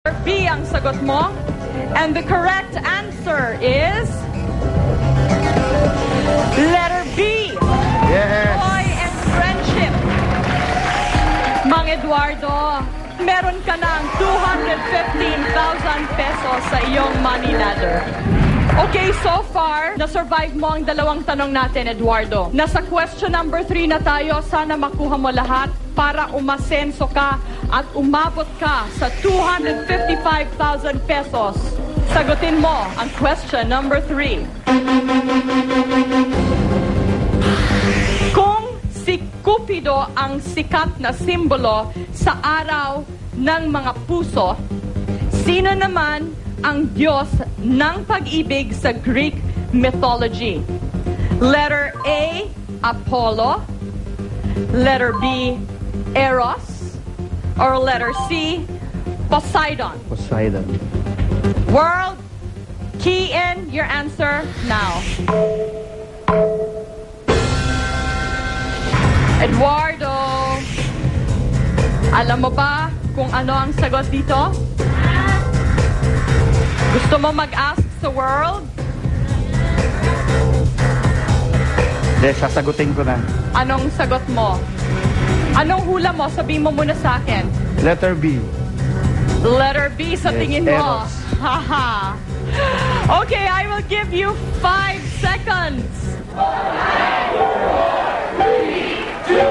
B ang sagot mo. And the correct answer is letter B. Yes. Joy and friendship. Mang Eduardo, meron ka ng 215,000 pesos sa iyong money ladder. Okay, so far, na-survive mo ang dalawang tanong natin, Eduardo. Nasa question number 3 na tayo. Sana makuha mo lahat para umasenso ka at umabot ka sa 255,000 pesos. Sagutin mo ang question number 3. Kung si Cupido ang sikat na simbolo sa araw ng mga puso, sino naman ang Diyos ng pag-ibig sa Greek mythology? Letter A, Apollo. Letter B, Eros. Or letter C, Poseidon. Poseidon. World, key in your answer now. Eduardo, alam mo ba kung ano ang sagot dito? Gusto mo mag-ask sa world? Hindi, sasagutin ko na. Anong sagot mo? Anong hula mo? Sabihin mo muna sa akin. Letter B. Letter B sa Yes, tingin mo. Eros. Haha. Okay, I will give you 5 seconds. 5, 4, 3, 2,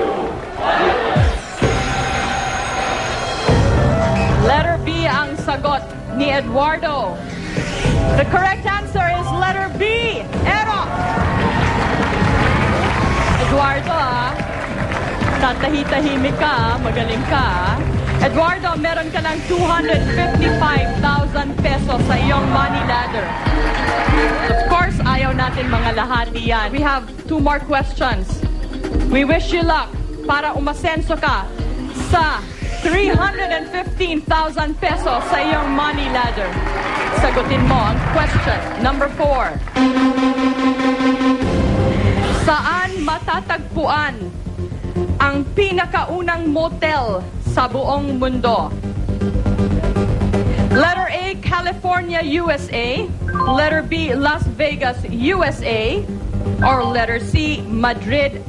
1. Letter B ang sagot ni Eduardo. The correct answer is letter B, Eros. Eduardo, tatahi-tahimik ka, magaling ka. Eduardo, meron ka ng 255,000 pesos sa iyong money ladder. Of course, ayaw natin mga lahati yan. We have 2 more questions. We wish you luck para umasenso ka sa 315,000 pesos sa iyong money ladder. Sagutin mo ang question number 4. Saan matatagpuan ang pinakaunang motel sa buong mundo? Letter A, California, USA. Letter B, Las Vegas, USA. Or letter C, Madrid,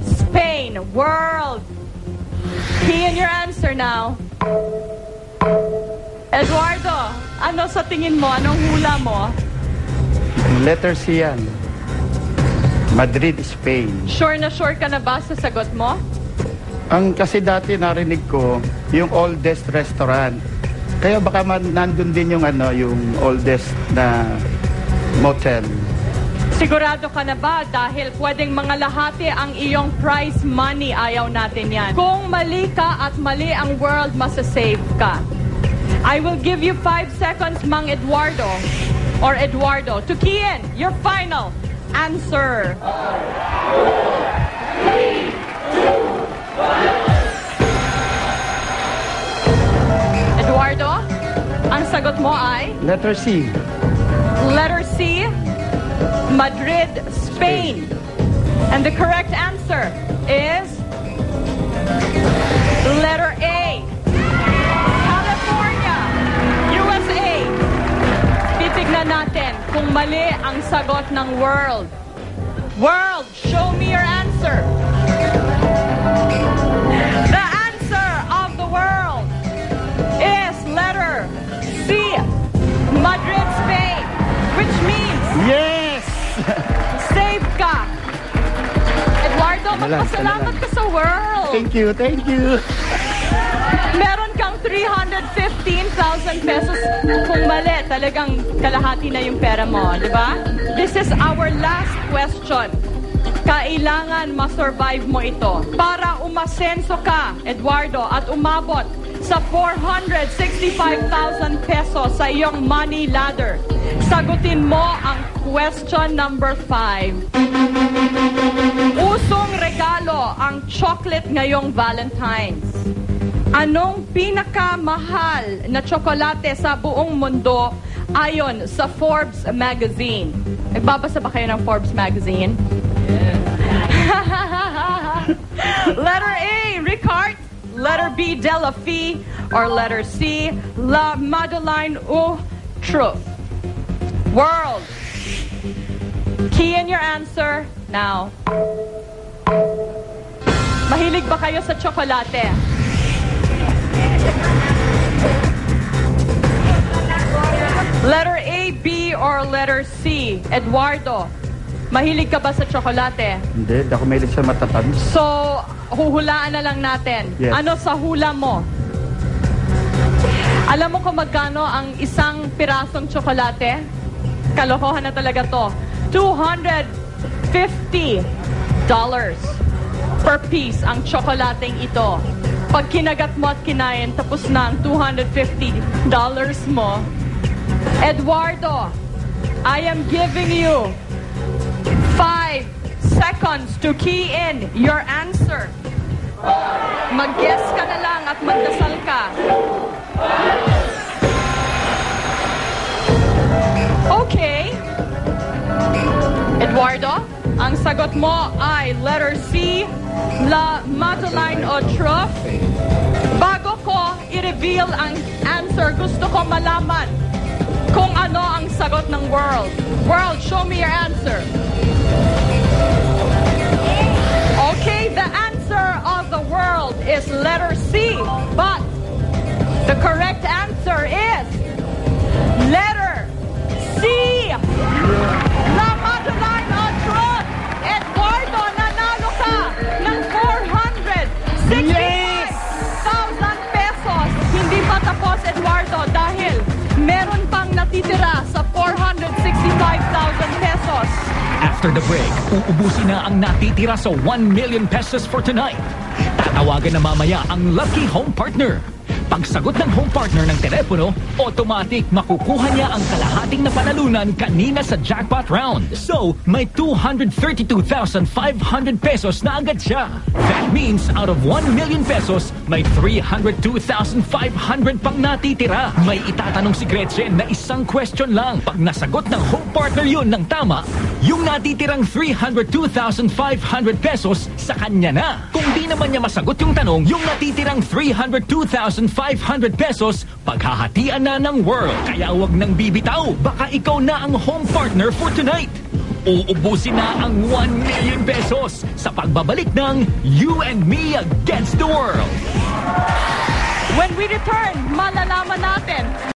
Spain. World. Key in your answer now. Eduardo, ano sa tingin mo? Anong hula mo? Letter C yan. Madrid, Spain. Sure na sure ka na ba sa sagot mo? Ang kasi dati narinig ko, yung oldest restaurant. Kaya baka nandun din yung yung oldest na motel. Sigurado ka na ba? Dahil pwedeng mga lahati ang iyong prize money. Ayaw natin yan. Kung mali ka at mali ang world, masasave ka. I will give you 5 seconds, Mang Eduardo, or Eduardo, to key in your final answer. 3, 2, 1. Eduardo, ang sagot mo ay? Letter C. Letter C, Madrid, Spain. And the correct answer is letter A, California, USA. Titignan natin kung mali ang sagot ng world. World, show me your answer. The answer of the world is letter C, Madrid, Spain, which means Yes! save ka. Eduardo, magpasalamat ka sa world. Thank you, thank you. Meron kang 315,000 pesos. Kung mali, talagang kalahati na yung pera mo, di ba? This is our last question. Kailangan ma-survive mo ito para umasenso ka, Eduardo, at umabot sa 465,000 pesos sa iyong money ladder. Sagutin mo ang question number 5. Usong regalo ang chocolate ngayong Valentine's. Anong pinakamahal na tsokolate sa buong mundo ayon sa Forbes magazine? Nagbabasa ba kayo ng Forbes magazine? Letter A, Ricard. Letter B, Della Fee, or letter C, La Madeleine ou Truth? World. Key in your answer now. Mahilig ba kayo sa tsokolate? Letter A, B, or letter C? Eduardo, mahilig ka ba sa tsokolate? Hindi ako mahilig sa matatamis. So, huhulaan na lang natin. Yes. Ano sa hula mo? Alam mo kung magkano ang isang pirasong tsokolate? Kalokohan na talaga to. $250 per piece ang tsokolateng ito. Pag kinagat mo at kinain, tapos na ang $250 mo. Eduardo, I am giving you 5 seconds to key in your answer. Mag-guess ka na lang at magdasal ka. Okay. Eduardo, ang sagot mo ay letter C, La Madeleine ou Truth. Bago ko i-reveal ang answer, gusto ko malaman kung ano ang sagot ng world. World, show me your answer. Okay, the answer of the world is letter C, but the correct answer is letter C. La Madeleine ou Truth. Eduardo, nanalo ka ng 465,000 pesos. Hindi pa tapos, Eduardo, dahil meron pang natitira sa 465,000 pesos. After the break, uubusin na ang natitira sa 1 million pesos for tonight. Tatawagan na mamaya ang lucky home partner. Pagsagot ng home partner ng telepono, automatic makukuha niya ang kalahating na panalunan kanina sa jackpot round. So, may 232,500 pesos na agad siya. That means out of 1 million pesos, may 302,500 pang natitira. May itatanong si Gretchen na isang question lang. Pag nasagot ng home partner yun ng tama, yung natitirang 302,500 pesos sa kanya na. Kung di naman niya masagot yung tanong, yung natitirang 302,500 pesos, paghahatian na ng world. Kaya wag nang bibitaw. Baka ikaw na ang home partner for tonight. Uubusin na ang 1 million pesos sa pagbabalik ng You and Me Against the World. When we return, malalaman natin